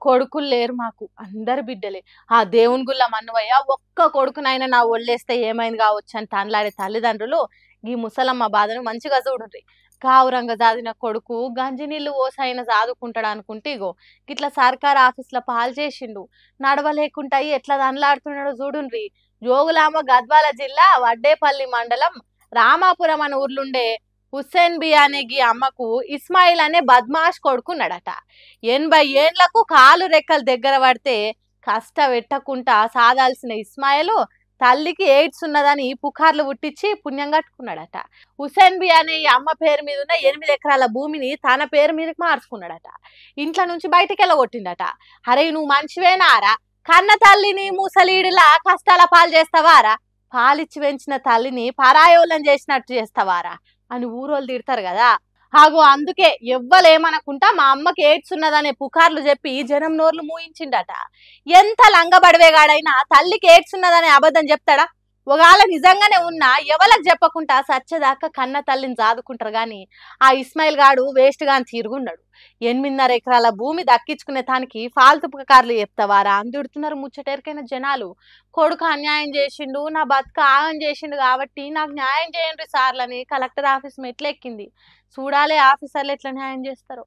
కొడుకులు లేరు మాకు, అందరు బిడ్డలే. ఆ దేవుని గుళ్ళ మన్నువయ్య ఒక్క కొడుకునైనా నా ఒళ్ళేస్తే ఏమైంది కావచ్చు అని తనలాడే తల్లిదండ్రులు ఈ ముసలమ్మ బాధను మంచిగా చూడుండ్రి. కావురంగా జాదిన కొడుకు గంజి నీళ్లు ఓసైన సాదుకుంటాడు అనుకుంటే ఇగో గిట్లా సర్కార్ ఆఫీస్లో పాలు చేసిండు. నడవలేకుండా ఎట్లా దన్లాడుతున్నాడో చూడుండ్రి. జోగులామ గద్వాల జిల్లా వడ్డేపల్లి మండలం రామాపురం అనే ఊర్లుండే హుస్సేన్ బి అనే గీ అమ్మకు ఇస్మాయిల్ అనే బద్మాష్ కొడుకున్నాడట. 80 ఏండ్లకు కాలు రెక్కలు దగ్గర పడితే కష్టపెట్టకుండా సాదాల్సిన ఇస్మాయిల్ తల్లికి ఎయిడ్స్ ఉన్నదని పుకార్లు పుట్టించి పుణ్యం కట్టుకున్నాడట. హుస్సేన్ బి అనే ఈ అమ్మ పేరు మీద ఉన్న 8 ఎకరాల భూమిని తన పేరు మీదకి మార్చుకున్నాడట. ఇంట్లో నుంచి బయటికి వెళ్ళగొట్టిండట. అరే నువ్వు మనిషివేనారా, కన్న తల్లిని ముసలీడిలా కష్టాల పాలు చేస్తావారా, పాలిచ్చి పెంచిన తల్లిని పరాయోళ్ళని చేసినట్టు చేస్తావారా అని ఊరోళ్ళు తిడతారు కదా. హాగో అందుకే ఎవ్వలేమనకుండా మా అమ్మకి ఎయిడ్స్ ఉన్నదనే పుకార్లు చెప్పి జనం నోర్లు మూయించిండట. ఎంత లంగబడివేగాడైనా తల్లికి ఎయిడ్స్ ఉన్నదనే అబద్ధం చెప్తాడా? ఒకవేళ నిజంగానే ఉన్నా ఎవరికి చెప్పకుండా సచ్చేదాకా కన్న తల్లిని జాదుకుంటారు గాని ఆ ఇస్మాయిల్ గాడు వేస్ట్ గాని తిరుగున్నాడు. 8.5 ఎకరాల భూమి దక్కించుకునే తానికి ఫాల్తు పుకార్లు చెప్తావారా అందుడుతున్నారు ముచ్చటెరికైన జనాలు. కొడుకు అన్యాయం చేసిండు, నా బతుక ఆగం చేసిండు కాబట్టి నాకు న్యాయం చేయండి సార్లని కలెక్టర్ ఆఫీస్ మెట్లెక్కింది. చూడాలి ఆఫీసర్లు ఎట్లా న్యాయం చేస్తారో.